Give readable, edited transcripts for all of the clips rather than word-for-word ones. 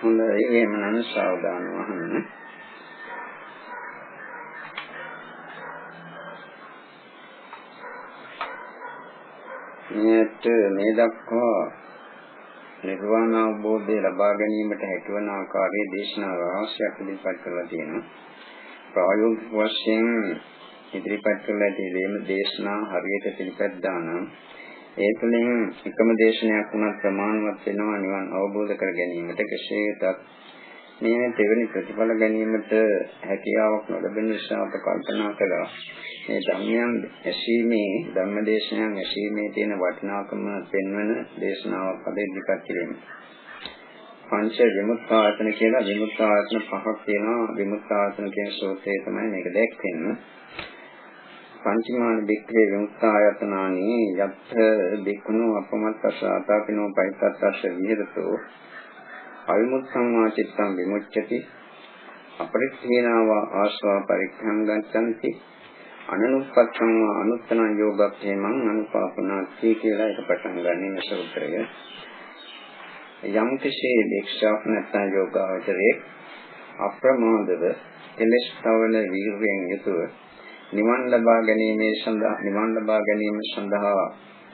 හොඳයි එහෙනම් සාවධානව අහන්න. මේ දක්වා නිර්වාණ අවබෝධය ලබා ගැනීමට හැකිවන ආකාරයේ දේශනා රාශියක් ඉදිරිපත් කරලා තියෙනවා. ප්‍රායෝගික වශයෙන් ඉදිරිපත් කරලා තියෙන දේශනා හරියට පිළිපැද්දා නම් ඒ තුළින් එකම දේශනයක් වුණත් ප්‍රමාණවත් වෙනවා නිවන් අවබෝධ කර ගැනීමට. කෙසේතත් මේ දෙවෙනි ප්‍රතිඵල ගැනීමට හැකියාවක් නොලැබෙන නිසා අප කල්පනා කළා මේ ධර්මයන් ඇසීමේ ධර්මදේශනයන් ඇසීමේ තියෙන වටිනාකම පෙන්වන දේශනාවක් අද ඉදිරිපත් කිරීම. පංච විමුක්තායතන කියලා විමුක්තායතන පහක් තියෙනවා. විමුක්තායතන කියන සූත්‍රය තමයි මේක දැක්වෙන්නේ. පංචමාන බික්ඛවේ විමුක්තායතනානි යත් බික්ඛුනෝ අපමත්තසාතාපිනෝ පයිත්තස්ස විහෙරතෝ අවිමුක්ඛං වාචිත්තං විමුච්ඡති අපරික්ඛේනවා ආස්වා පරික්ඛං ගච්ඡanti අනනුප්පත්තං වා අනුත්තනං යෝගක්ඛේමං අනුපාපනාති කියලා එක පටන් ගන්න මේ සූත්‍රය. යම් කිසි දීක්ෂාවක් නැත්නම් යෝගාවචරයේ අප්‍රමාදව කෙලෙස් තවන වීර්යයෙන් යුතුව නිවන් ලබා ගැනීම සඳහා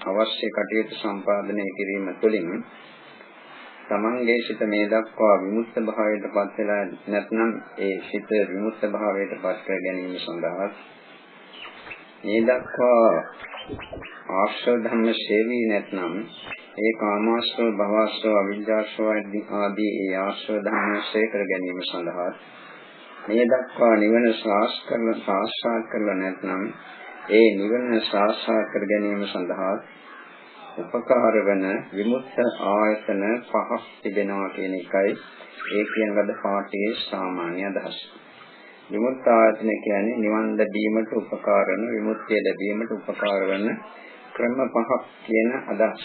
අවශ්‍ය කටයුතු සම්පාදනය කිරීම තුළින් තමන්ගේ සිත මේ දක්වා විමුක්ත භාවයට පත් වෙලා නැත්නම් ඒ සිත විමුක්ත භාවයට පත් කර ගැනීම සඳහා මේ දක්වා ආශ්‍රව ධර්ම ශේවී නැත්නම් ඒ කාමාශ්‍රව භවශ්‍රව අවිජ්ජාශ්‍රව ආදී ඒ ආශ්‍රව ධර්ම ශේ කර ගැනීම සඳහා මේ දක්වා නිවන සාක්ෂාත් කරලා නැත්නම් ඒ නිවන සාක්ෂාත් කර ගැනීම සඳහා උපකාර වන විමුක්ත ආයතන පහක් තිබෙනවා කියන එකයි ඒ කියන ලද පාඨයේ සාමාන්‍ය අදහස. විමුක්ත ආයතන කියන්නේ නිවන් ලැබීමට උපකාර වන විමුක්තිය ලැබීමට උපකාර වන ක්‍රම පහක් කියන අදහස.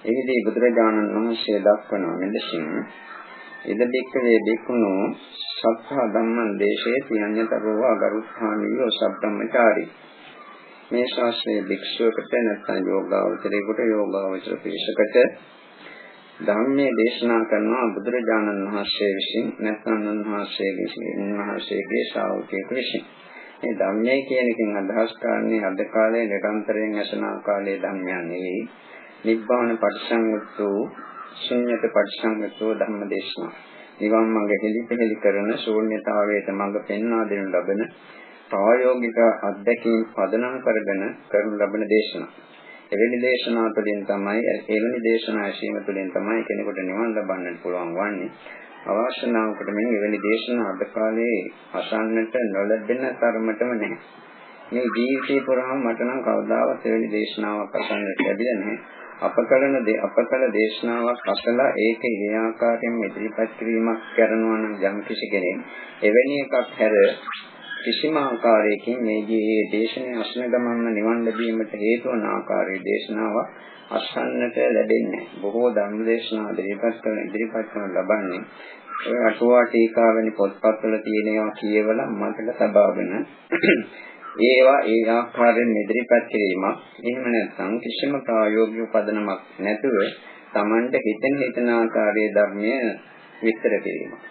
එහිදී බුදුරජාණන් වහන්සේ දක්වන මෙලෙසින් ඉද බික්ඛවේ බික්ඛුනෝ සත්තා ධම්මං දේශේ තියඤ්ඤතරෝ අගරුත්ථානියෝ සබ්බම්මචාරී. මේ ශාස්ත්‍රයේ භික්ෂුවකට නැත්නම් යෝගාවචරයකට යෝගාවචර පිරිසකට ධර්මයේ දේශනා කරනවා බුදුරජාණන් වහන්සේ විසින් නැත්නම් උන්වහන්සේගේ ශ්‍රාවකයෙකු විසින්. මේ ධර්මයේ කියන එකෙන් අදහස් කරන්නේ අද කාලේ නිරන්තරයෙන් ඇසෙන කාලයේ ධර්මයන් නෙවෙයි. නිබ්බාන පටිසංයුක්තෝ ශුන්‍යත පටිසංයුක්තෝ ධර්ම දේශනා. නිවන් මඟ හෙළිපෙහෙළි කරන ශූන්‍යතාවයට මඟ පෙන්වා දෙනු ලබන ප්‍රායෝගික අත්දැකීම් පදනම් කරගෙන කරනු ලබන දේශනා. එවැනි දේශනා තුළින් තමයි එවැනි දේශනා ඇසීම තුළින් තමයි කෙනෙකුට නිවන් ලබන්නට පුළුවන් වන්නේ. අවශ්‍ය නම් කොට මේ එවැනි දේශනා අද කාලේ අසන්නට නොලැබෙන තරමටම නැහැ. මේ ජීවිතේ පුරාම මට නම් කවදාවත් එවැනි දේශනාවක් අසන්නට ලැබිලා නැහැ. අපකල දේශනාවක් අසලා ඒක ඒ ආකාරයෙන් ඉදිරිපත් කිරීමක් කරනවා නම් යම් කිසි කෙනෙක් එවැනි එකක් හැර කිසිම ආකාරයකින් මේ දේශනේ අසන ගමන්ම නිවන් ලැබීමට හේතු වන ආකාරයේ දේශනාවක් අසන්නට ලැබෙන්නේ නැහැ. බොහෝ ධර්ම දේශනා ඉදිරිපත් කරන ලබන්නේ ඔය අටුවා ටීකා වැනි පොත්පත්වල තියෙනවා කියවලා මතක තබාගෙන ඒවා ඒ ආකාරයෙන් ඉදිරිපත් කිරීමක්. එහෙම නැත්නම් කිසිම ප්‍රායෝගික පදනමක් නැතුව Tamanට හිතෙන ආකාරයේ ධර්මය විස්තර කිරීමක්.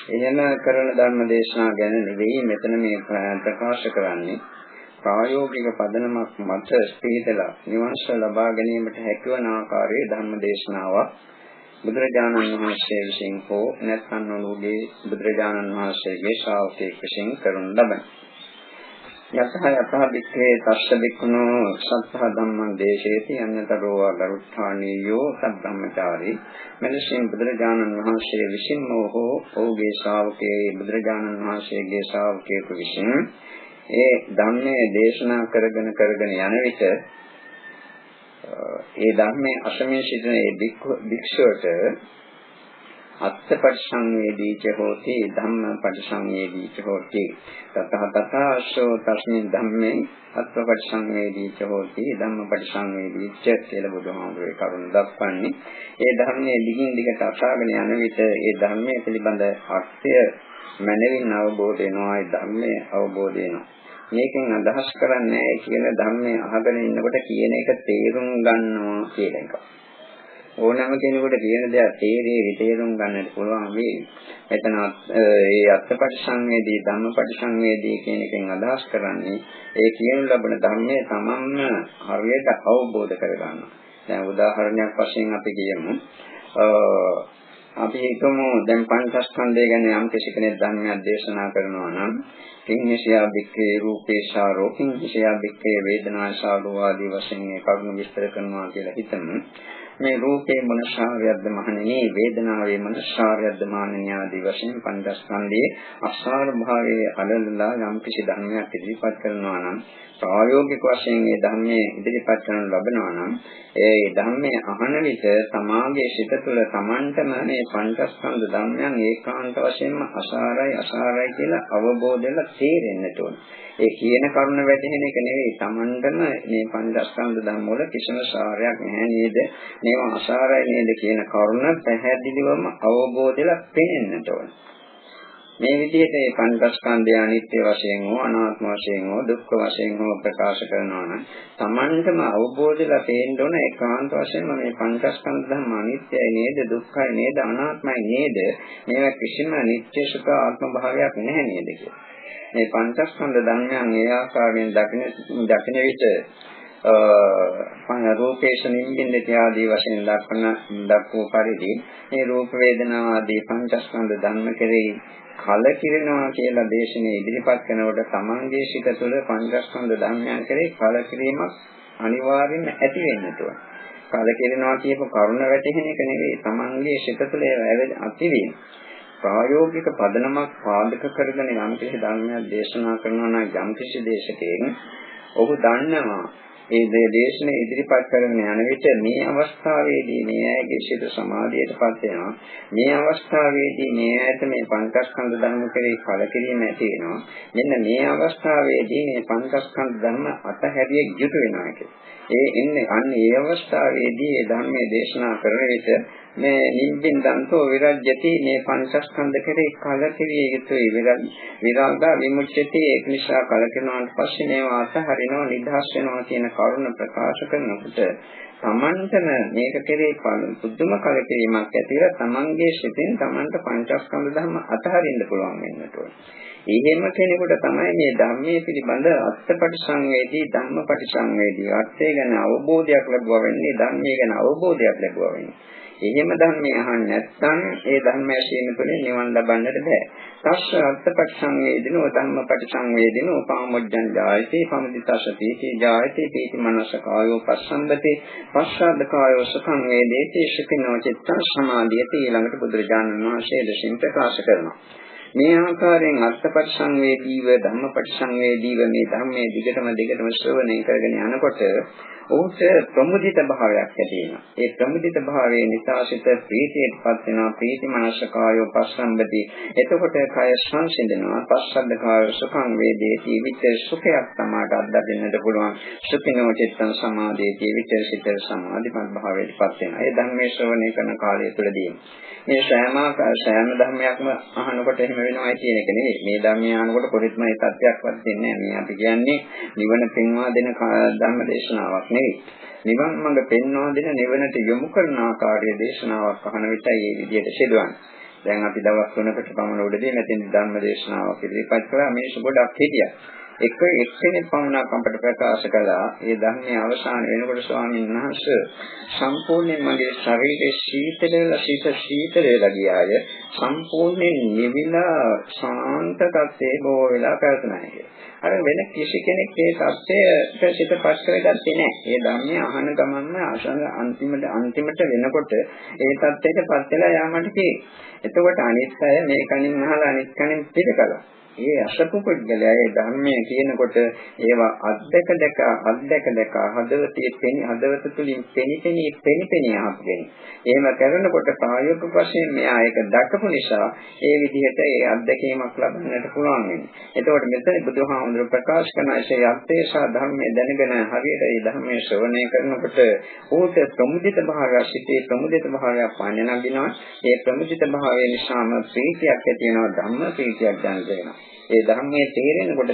එහෙම කරන ධර්ම දේශනා ගැන නෙවෙයි මෙතන මේ ප්‍රකාශ කරන්නේ. ප්‍රායෝගික පදනමක් මත පිළිතලා නිවන් ලබා ගැනීමට හැකිවන ආකාරයේ ධර්ම දේශනාවක් බුදුරජාණන් වහන්සේ විසින් හෝ නැත්නම් ඔහුගේ බුදුරජාණන් වහන්සේගේ ශ්‍රාවකයෙක් විසින් කරන ලබන යතහ බික්ඛේ තස්ස බික්ඛුනෝ සත්තා ධම්මං දේශේති අඤ්ඤතරෝ අගරුත්ථානියෝ සබ්බම්මචාරී. මෙලෙසින් බුදුරජාණන් වහන්සේ විසින්ම හෝ ඔහුගේ ශ්‍රාවකයේ බුදුරජාණන් වහන්සේගේ ශ්‍රාවකයෙකු විසින් ඒ ධම්මයේ දේශනා කරගෙන යන විට ඒ ධර්මයේ අසමේ සිටින ඒ භික්ෂුවට අත්ථපටිසංවේදීච හෝති ධම්ම පටිසංවේදීච හෝති තතහතසෝ තස්මින් ධම්මේ අත්ථපටිසංවේදීච හෝති ධම්ම පටිසංවේදීච කියලා බුදුහාමුදුරේ කරුණ දක්වන්නේ. ඒ ධර්මයේ දිගින් දිගට අසාගෙන යන විට ඒ ධර්මයේ පිළිබඳ අර්ථය මනවින් අවබෝධ වෙනවා. ඒ ධර්මයේ අවබෝධ වෙනවා. මේකෙන් අදහස් කරන්නේ කියන ධර්මයේ අහගෙන ඉන්නකොට කියන එක තේරුම් ගන්නවා කියන එක. ඕනෑම කෙනෙකුට කියන දේ තේරුම් ගන්නට පුළුවන් වෙයි. එතන ඒ අත්පටිසංවේදී ධම්මපටිසංවේදී කියන එකෙන් අදහස් කරන්නේ ඒ කියන ලබන ධර්මයේ තමන්ම හරියට අවබෝධ කරගන්නවා. දැන් උදාහරණයක් වශයෙන් අපි කියමු අපි හිතමු දැන් පංචස්කන්ධය ගැන යම් කෙනෙක් ධර්මයක් දේශනා කරනවා නම් කිංනිසියා බික්කේ රූපේශාරෝ කිංනිසියා බික්කේ වේදනාශාරෝ ආදී වශයෙන් මේ කරුණු විස්තර කරනවා කියලා හිතමු. මේ රූපේ මනසාරයද්ද මහණෙනි වේදනාවේ මනසාරයද්ද මහණෙනි ආදී වශයෙන් පංචස්කන්ධයේ අසාර භාවයේ අලලලා යම් කිසි ධර්මයක් ඉදිරිපත් කරනවා නම් ප්‍රායෝගික වශයෙන් මේ ධර්මයේ ඉදිරිපත් කරන ලබනවා නම් ඒ ධර්මයේ අහන විට සමාගයේ සිත තුළ Tamanටම මේ පංචස්කන්ධ ධර්මයන් ඒකාන්ත වශයෙන්ම අසාරයි කියලා අවබෝධයෙන් තේරෙන්නට ඕන. ඒ කියන කරුණ වැටහෙන එක නෙවෙයි Tamanටම මේ පංචස්කන්ධ ධර්ම වල කිසිම සාරයක් නැහැ නේද? මේවා අසාරයි නේද කියන කරුණ පැහැදිලිවම අවබෝධයෙන් පේන්නට ඕන. මේ විදිහට මේ පංචස්කන්ධය අනිත්‍ය වශයෙන් හෝ අනාත්ම වශයෙන් හෝ දුක්ඛ වශයෙන් හෝ ප්‍රකාශ කරනවා නම් Tamanටම අවබෝධලා තේන්න ඕන ඒකාන්ත වශයෙන්ම මේ පංචස්කන්ධ ධර්ම අනිත්‍යයි නේද දුක්ඛයි නේද අනාත්මයි නේද මේවා කිසිම නිත්‍ය සුඛ ආත්ම භාවයක් නැහැ නේද කියලා. මේ පංචස්කන්ධ ධර්මයන් ඒ ආකාරයෙන් දකින විට රූපේශනින්දින්ද ආදී වශයෙන් දක්වපු පරිදි මේ රූප වේදනා ආදී පංචස්කන්ධ ධර්ම කෙරෙහි කලකිරෙනවා කියලා දේශනේ ඉදිරිපත් කරනකොට තමන්ගේ සිත තුළ පංචස්කන්ධ ධර්මයන් කෙරෙහි කලකිරීමක් අනිවාර්යෙන්ම ඇති වෙන්නට ඕන. කලකිරෙනවා කියපු කරුණ වැටහෙන එක නෙවෙයි තමන්ගේ සිත තුළ ඇතිවීම. ප්‍රායෝගික පදනමක් පාදක කරගෙන යම් කිසි ධර්මයක් දේශනා කරනවා නම් යම් කිසි දේශකෙන් ඔහු දන්නවා ඒ දේශනේ ඉදිරිපත් කරගෙන යන විට මේ අවස්ථාවේදී මේ ඇයගේ සිත සමාධියටපත් වෙනවා. මේ අවස්ථාවේදී මේ ඇයට මේ පංචස්කන්ධ ධර්ම කෙරෙහි කලකිරීම ඇති වෙනවා. මෙන්න මේ අවස්ථාවේදී මේ පංචස්කන්ධ ධර්ම අතහැරිය යුතු වෙනවා කියලා. අන්න ඒ අවස්ථාවේදී මේ ධර්මයේ දේශනා කරන විට මේ නිබ්බින්දන්තෝ විරජ්‍යති මේ පංචස්කන්ධ කෙරෙහි කලකිරිය යුතුයි. විරාගා විමුච්ඡති ඒක නිසා කලකිරනාට පස්සේ මේවා අතහරිනවා නිදහස් වෙනවා කියන කරුණ ප්‍රකාශ කරනකොට තමන්ටම මේක කෙරෙහි පුදුම කලකිරීමක් ඇතිලා තමන්ගේ සිතෙන් තමන්ට පංචස්කන්ධ ධර්ම අතහරින්න පුළුවන් වෙන්නට ඕනේ. එහෙම කෙනෙකුට තමයි මේ ධර්මයේ පිළිබඳ අත්පටිසංවේදී ධම්මපටිසංවේදී අර්ථය ගැන අවබෝධයක් ලැබුවා වෙන්නේ ධර්මයේ ගැන අවබෝධයක් ලැබුවා වෙන්නේ. එහෙම ධර්මය අහන්නේ නැත්නම් ඒ ධර්ම ඇසීම තුළින් නිවන් ලබන්නට බෑ. තස්ස අත්පටිසංවේදිනෝ ධම්මපටිසංවේදිනෝ පාමුජ්ජං ජායති පමුදිතසති ජායති පීති මනසකායෝ පස්සම්බති පස්සද්ද කායෝ සුඛං වේදේති සුඛිනෝ චිත්තං සමාධියති ඊළඟට බුදුරජාණන් වහන්සේ දෙසින් ප්‍රකාශ කරනවා. මේ ආකාරයෙන් අත්පටිසංවේදීව ධම්මපටිසංවේදීව මේ ධර්මයේ දිගටම ශ්‍රවණය කරගෙන යනකොට ඔහුට ප්‍රමුදිත භාවයක් ඇති වෙනවා. ඒ ප්‍රමුදිත භාවයේ නිසා සිත ප්‍රීතියටපත් වෙනවා. ප්‍රීති මනසකායෝ පස්සම්බති. එතකොට කය සංසිඳනවා. පස්සද්ද කායෝ සුඛං වේදේති. විතර සුඛයක් තමාට අත්දකින්නට පුළුවන්. සුඛිනෝ චිත්තං සමාධියති. විතර සිත සමාධිමත් භාවයටපත් වෙනවා. ඒ ධර්මයේ ශ්‍රවණය කරන කාලය තුළදී මේ සෑම ධර්මයක්ම අහනකොට එහෙම වෙනවා කියන එක නෙවෙයි. මේ ධර්මය අහනකොට කොහෙත්ම ඒ තත්ත්වයක්වත් දෙන්නේ නැහැ. මේ අපි කියන්නේ නිවන පෙන්වා දෙන ධර්ම දේශනාවක් නෙවෙයි. නිවන් මඟ පෙන්වා දෙන නිවනට යොමු කරන ආකාරයේ දේශනාවක් අහන විටයි මේ විදිහට සිදුවන්නේ. දැන් අපි දවස් 3කට පමණ උඩදී මෙතෙන් ධර්ම දේශනාවක් ඉදිරිපත් කළා. මේක ගොඩක් හිටියා. එක්කෙනෙක් පමණක් අපට ප්‍රකාශ කළා. ඒ ධර්මයේ අවසාන වෙනකොට ස්වාමීන් වහන්සේ සම්පූර්ණයෙන් මගේ ශරීරයේ සීතල වෙලා ගියාය. සම්පූර්ණයෙන් නිවිලා ශාන්ත තත්ත්වයේ බොහෝ වෙලා පැවතුණා කියලා. අර වෙන කිසි කෙනෙක් මේ තත්ත්වයට සිතපත් කරගත්තේ නැහැ. ඒ ධර්මයේ අහන ගමන්ම අන්තිමට වෙනකොට ඒ තත්ත්වයටපත් වෙලා යාමට තියෙන්නේ. එතකොට අනිත් අය මේ කණින් අහලා අනිත් කණින් පිළිකලා. ඒ අසපු පුද්ගලයා ඒ ධර්මයේ කියනකොට ඒවා අද්දක දැක හදවත තුලින් පෙනි ආපගෙන. එහෙම කරනකොට ප්‍රායෝගික වශයෙන් මෙයා ඒක දක්වපු නිසා ඒ විදිහට ඒ අත්දැකීමක් ලබන්නට පුළුවන් වෙනවා. එතකොට මෙතන බුදුහාමුදුරුවෝ ප්‍රකාශ කරන ඒ අර්ථය සහ ධර්මයේ දැනගෙන හරියට ඒ ධර්මයේ ශ්‍රවණය කරනකොට ඌට ප්‍රමුදිත භාවය සිටේ ප්‍රමුදිත භාවයක් පඤ්ඤ නගිනවා. ඒ ප්‍රමුදිත භාවය නිසාම ප්‍රීතියක් ඇති වෙනවා ධම්ම ප්‍රීතියක් දැනෙනවා. ඒ ධර්මයේ තේරෙනකොට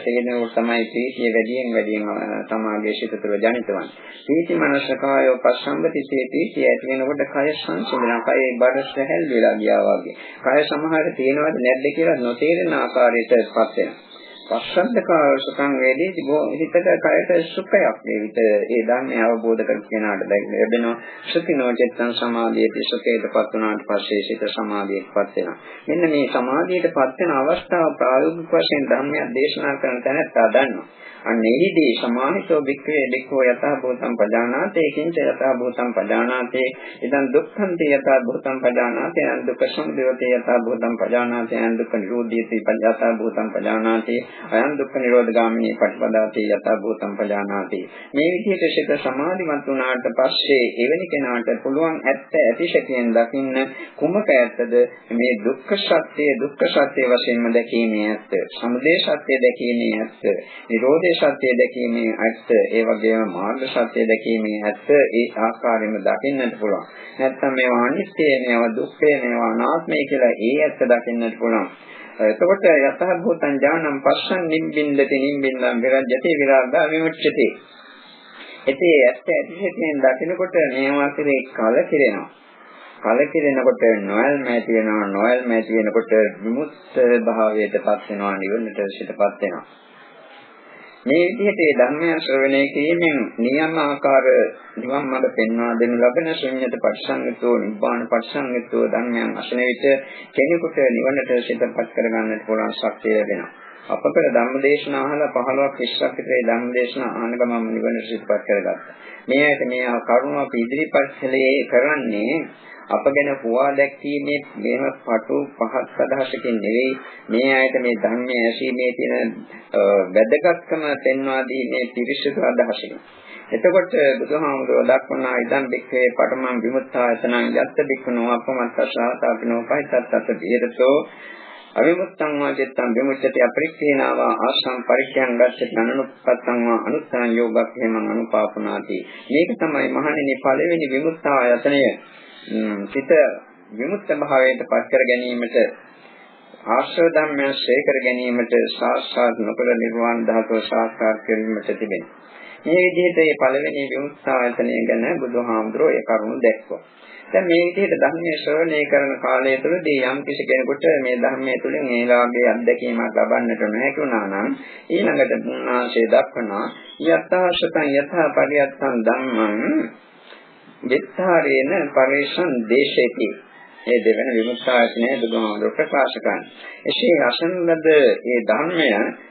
තමයි ප්‍රීතිය වැඩියෙන් සමාගයේ සිත තුළ ජනිත වන්නේ. ප්‍රීති මනස කායෝ පස්සම්බතිසේ ප්‍රීතිය ඇති වෙනකොට කය සංසිඳන කයේ බඩ සැහැල් වෙලා ගියා වගේ. කය සමහරට තියෙනවද නැද්ද කියලා නොතේරෙන ආකාරයටපත් වෙනවා. පස්සද්දකාර සුඛං වේදී හිතට කයට සුඛයක් වේවිත ඒ ධර්මය අවබෝධ කර කෙනාට ලැබෙනවා. සුඛිනෝ චිත්තං සමාධියේදී සුඛයටපත් වුණාට පස්සේ සිත සමාධියටපත් වෙනවා. මෙන්න මේ සමාධියටපත් වෙන අවස්ථාව ප්‍රායෝගික වශයෙන් ධර්මයක් දේශනා කරන තැනත්තා දන්නවා. අන්න එහිදී සමාහිතෝ වික්‍රේ වික්ඛෝ යතහ භූතං පජානාතේ කිංච යතහ භූතං පජානාතේ ඉදං දුක්ඛන්ති යතහ භූතං පජානාතේ අං දුක්ඛ සමුදයෝතේ යතහ භූතං පජානාතේ අං දුක්ඛ නිරෝධයේති යතහ භූතං පජානාතේ අයං දුක්ඛ නිරෝධගාමිනී පටිපදාතේ යතහ භූතං පජානාතේ. මේ විදිහට සිත සමාධිමත් වුණාට පස්සේ එවැනි කෙනාට පුළුවන් ඇත්ත ඇතිශකයෙන් දකින්න කුමක ඇත්තද? මේ දුක්ඛ සත්‍ය වශයෙන්ම දැකීමේ ඇත්ත, සමුදය සත්‍ය දැකීමේ ඇත්ත, නිරෝධ සත්‍ය දැකීමේ ඇත්ත, ඒ වගේම මාර්ග සත්‍ය දැකීමේ ඇත්ත ඒ ආකාරයෙන්ම දකින්නට පුළුවන්. නැත්නම් මේවා අනිත්‍ය, මේවා දුක්ඛ, මේවා අනාත්මයි කියලා ඒ ඇත්ත දකින්නට පුළුවන්. එතකොට යතහ භූතං ඥානං පස්සං නිබ්බින්දති නිබ්බින්දං විරජ්‍යති විරාගා විමුච්ඡති. ඒතේ ඇත්ත ඇතිශයෙන් දකිනකොට මේවා කෙරේ කලකිරෙනවා. කලකිරෙනකොට නොයල්ම ඇති වෙනවා, නොයල්ම ඇති වෙනකොට විමුක්ත භාවයටපත් වෙනවා, නිවනට සිතපත් වෙනවා. මේ විදිහට ධර්මය ශ්‍රවණය කිරීමෙන් නියම ආකාර නිවන් මාර්ග පෙන්වා දෙනු ලබන ශුන්‍යත පරිසංගතෝ නිබ්බාන පරිසංගතෝ ධර්මයන් අසන විට කෙනෙකුට නිවනට සිතපත් කරගන්නට පුළුවන් ශක්තිය ලැබෙනවා. අපකට ධර්මදේශනා අහලා 15ක් 20ක් විතර ධර්මදේශනා අහන ගමන් නිවනට සිතපත් කරගත්තා. මේ ඇයිට මේ කරුණ අපි ඉදිරිපත් කරන්නේ අප ගැන හුවා දැක්වීමේ මේව පටු පහත් අදහසකින් නෙවෙයි. මේ ආයත මේ ධර්මයේ ඇසීමේ තියෙන වැදගත්කම පෙන්වා දීමේ පිරිසිදු අදහසකින්. එතකොට බුදුහාමුදුරුවෝ දක්වනා ඉදන් බික්ඛවේ පඨමං විමුක්තායතනං යත්ත බික්ඛනෝ අපමත්තසාතාපිනෝ පහිතත්තත විහෙරතෝ අවිමුක්තං වාචිත්තං විමුච්ඡති අපරික්ඛේනවා ආසං පරික්ඛයන් ගච්ඡති අනුපත්තං වා අනුත්තං යෝගක්ඛේමං අනුපාපනාති. මේක තමයි මහණෙනි පළවෙනි විමුක්තායතනය. සිත විමුක්ත භාවයට පත් කර ගැනීමට ආශ්‍රව ධර්මයන් ශේකර ගැනීමට සාක්ෂාත් නොකර නිර්වාණ ධාතුව සාක්ෂාත් කිරීමට තිබෙන. මේ විදිහට මේ පළවෙනි විමුක්තායතනය ගැන බුදුහාමුදුරුවෝ ඒ කරුණු දැක්වුවා. දැන් මේ විදිහට ධර්මයේ ශ්‍රවණය කරන කාලය තුළදී යම් කිසි කෙනෙකුට මේ ධර්මයේ තුලින් ඒ ලාභයේ අත්දැකීමක් ලබන්නට නොහැකි වුණා නම් ඊළඟට උන්වහන්සේ දක්වනවා යථාශතං යථා පරියත්තං ධම්මං විත්තරේන පරිශන් දේශේති. මේ දෙවන විමුක්තායතනයේ බුදුහාමුදුරුවෝ ප්‍රකාශ කරනවා. එසේ අසන ලද මේ ධර්මය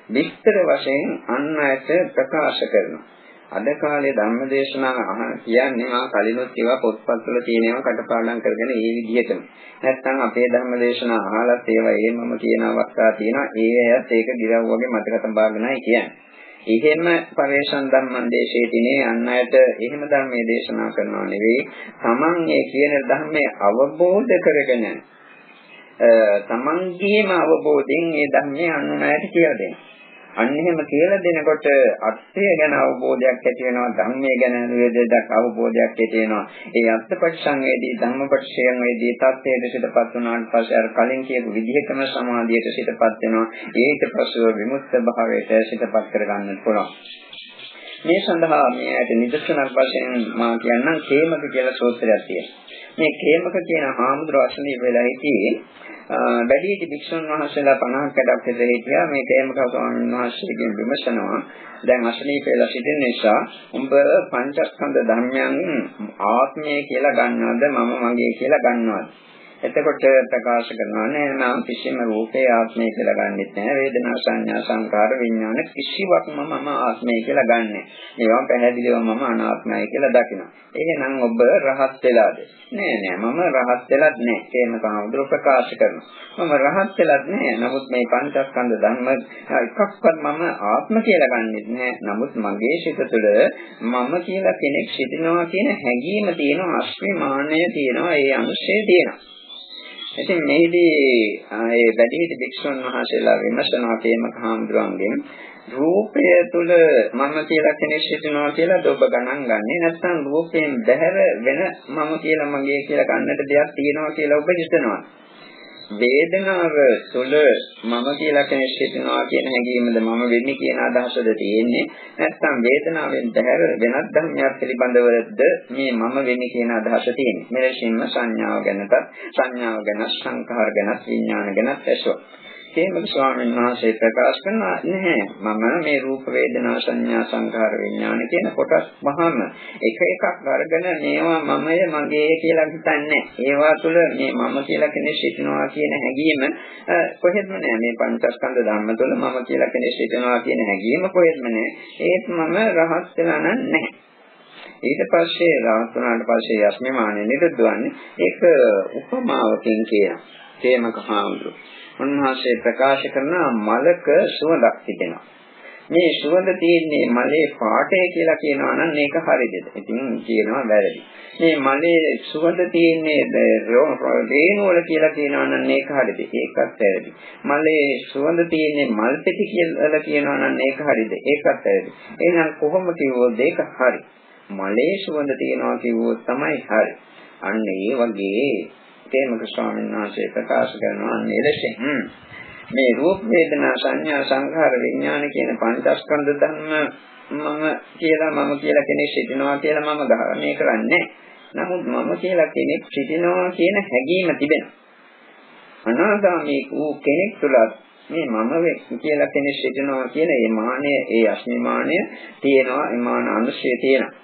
විස්තර වශයෙන් අන් අයට ප්‍රකාශ කරනවා. අද කාලේ ධර්මදේශනා කියන්නේ මා කලිනුත් කිව්වා පොත්පත්වල තියෙනවා කටපාඩම් කරගෙන ඒ විදිහටම. නැත්නම් අපේ ධර්මදේශනා අහලා ඒවා එහෙමම කියන අවස්ථා තියෙනවා. ඒ අයත් ඒක ගිරව් වගේ මතක තබාගෙනයි කියන්නේ. එහෙම පරේෂන් ධම්මං දේශේතිනේ අන් අයට එහෙම ධර්මයේ දේශනා කරනවා නෙවෙයි. තමන් මේ කියන ධර්මයේ අවබෝධ කරගෙන තමන්ගේම අවබෝධයෙන් මේ ධර්මයේ අන් අයට කියලා දෙනවා. අන්න එහෙම කියලා දෙනකොට අර්ථය ගැන අවබෝධයක් ඇති වෙනවා, ධර්මයේ ගැන වේදයක් අවබෝධයක් ඇති වෙනවා. ඒ අර්ථපරිසංවේදී ධම්මපරිසංවේදී තත්ත්වයට සිතපත් වුණාට පස්සේ අර කලින් කියපු විදිහටම සමාධියට සිතපත් වෙනවා. ඊට පස්ව විමුක්ත භාවයට සිතපත් කරගන්නත් පුළුවන්. මේ සඳහා මේ ඇයට නිදර්ශනක් වශයෙන් මා කියන්නම් කේමක කියලා සූත්‍රයක් තියෙනවා. මේ කේමක කියන හාමුදුරුවෝ අසනීප වෙලා හිටියේ වැඩිහිටි භික්ෂුන් වහන්සේලා 50ක් වැඩක් විතර හිටියා. මේ කේමක ස්වාමීන් වහන්සේගෙන් විමසනවා දැන් අසනීප වෙලා සිටින නිසා උඹ පංචස්කන්ධ ධර්මයන් ආත්මය කියලා ගන්නවද මම මගේ කියලා ගන්නවද? එතකොට ප්‍රකාශ කරනවා නෑ මම කිසිම රූපේ ආත්මය කියලා ගන්නෙත් නෑ. වේදනා සංඥා සංකාර විඥාන කිසිවක්ම මම ආත්මය කියලා ගන්නෙ. මේවා පැහැදිලිව මම අනාත්මයි කියලා දකිනවා. එහෙනම් ඔබ රහත් වෙලාද? නෑ මම රහත් වෙලත් නෑ. ඒකම කවුරු ප්‍රකාශ කරනවා. මම රහත් වෙලත් නෑ. නමුත් මේ පංචස්කන්ධ ධර්ම එකක්වත් මම ආත්ම කියලා ගන්නෙත් නෑ. නමුත් මගේ සිත තුළ මම කියලා කෙනෙක් සිටිනවා කියන හැඟීම තියෙනවා, අස්මිමානය තියෙනවා, ඒ අනුශය තියෙනවා. ඉතින් මේදී ඒ වැඩිහිටි භික්ෂුන් වහන්සේලා විමසනවා කේමක හාමුදුරන්ගෙන් රූපය තුල මම කියලා කෙනෙක් සිටිනවා කියලා ඔබ ගණන් ගන්නේ නැත්නම් රූපයෙන් බැහැර වෙන මම කියලා මගේ කියලා ගන්නට දෙයක් තියෙනවා කියලා ඔබ හිතනවා. වේදනාව තුළ මම කියලා කෙනෙක් සිටිනවා කියන හැඟීමද මම වෙන්නේ කියන අදහසද තියෙන්නේ නැත්නම් වේදනාවෙන් බැහැර වෙනත් ධර්මයක් පිළිබඳවද මේ මම වෙන්නේ කියන අදහස තියෙන්නේ මෙලෙසින්ම සංඥාව ගැන සංඛාර ගැන විඥාන ගැන ඇසෝ තේමක ස්වාමීන් වහන්සේ ප්‍රකාශ කරනවා නැහැ මම මේ රූප වේදනා සංඥා සංඛාර විඥාන කියන කොටස් පහම එක එකක් අරගෙන මේවා මමය මගේ කියලා හිතන්නේ ඒවා තුළ මේ මම කියලා කෙනෙක් සිටිනවා කියන හැඟීම කොහෙත්ම නැහැ මේ පංචස්කන්ධ ධර්ම තුළ මම කියලා කෙනෙක් සිටිනවා කියන හැඟීම කොහෙත්ම නැහැ ඒත් මම රහත් වෙලා නැහැ ඊට පස්සේ රහත් වුණාට පස්සේ යස්මිමානෙ නිරුද්ධවන්නේ ඒක උපමාවකින් කියනවා තේමක හාමුදුරුවෝ උන්වහන්සේ ප්‍රකාශ කරන මලක සුවඳක් තිබෙනවා. මේ සුවඳ තියෙන්නේ මලේ පාටය කියලා කියනවා නම් ඒක හරියද? ඉතින් කියනවා වැරදි. මේ මලේ සුවඳ තියෙන්නේ රේණු වල කියලා කියනවා නම් ඒක හරියද? ඒකත් වැරදි. මලේ සුවඳ තියෙන්නේ මල් පෙති කියලා කියනවා නම් ඒක හරියද? ඒකත් වැරදි. එහෙනම් කොහොම කිව්වොත් ඒක හරි. මලේ සුවඳ තියෙනවා කිව්වොත් තමයි හරි. අන්න ඒ වගේ තේමක ස්වාමීන් වහන්සේ ප්‍රකාශ කරනවා එලෙසින් මේ රූප වේදනා සංඥා සංඛාර විඥාන කියන පංචස්කන්ධ ධර්ම මම කියලා කෙනෙක් සිටිනවා කියලා මම ගහන්නේ කරන්නේ නමුත් මම කියලා කෙනෙක් සිටිනවා කියන හැඟීම තිබෙනවා අනාගාමී වූ කෙනෙක් තුළ මේ මම කියලා කෙනෙක් සිටිනවා කියන ඒ මානය ඒ අස්මිමානය තියෙනවා ඒ මාන අනුශය තියෙනවා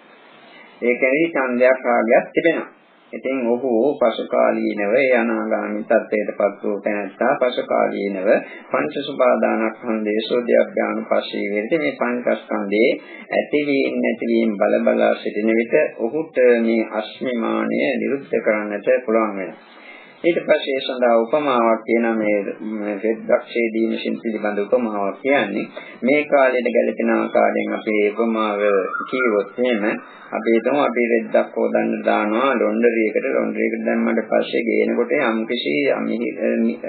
ඒකෙහි ඡන්දයක් රාගයක් තිබෙනවා ඉතින් ඔහු පසුකාලීනව අනාගාමී තත්ත්වයටපත් වූ තැනැත්තා පසුකාලීනව පංච සුපාදානස්කන්ධයේ සෝධ්‍යාඥානපස්සී වේදී මේ පංචස්කන්ධයේ ඇතිවීම නැතිවීම බල සිටින විට ඔහුට මේ අස්මිමානය නිරුද්ධ කරන්නට පුළුවන් වෙනවා. ඊට පස්සේ සඳහා උපමාවක් කියන මේ රෙද්දක්ෂේ දීමකින් පිළිබඳ උපමාවක් කියන්නේ මේ කාලයට ගැලපෙන ආකාරයෙන් අපේ උපමාව කියවොත් එහෙම අපි හිතමු අපි රෙද්දක් හොදන්න දානවා ලොන්ඩරියකට දැම්මට පස්සේ ගේනකොට යම්කිසි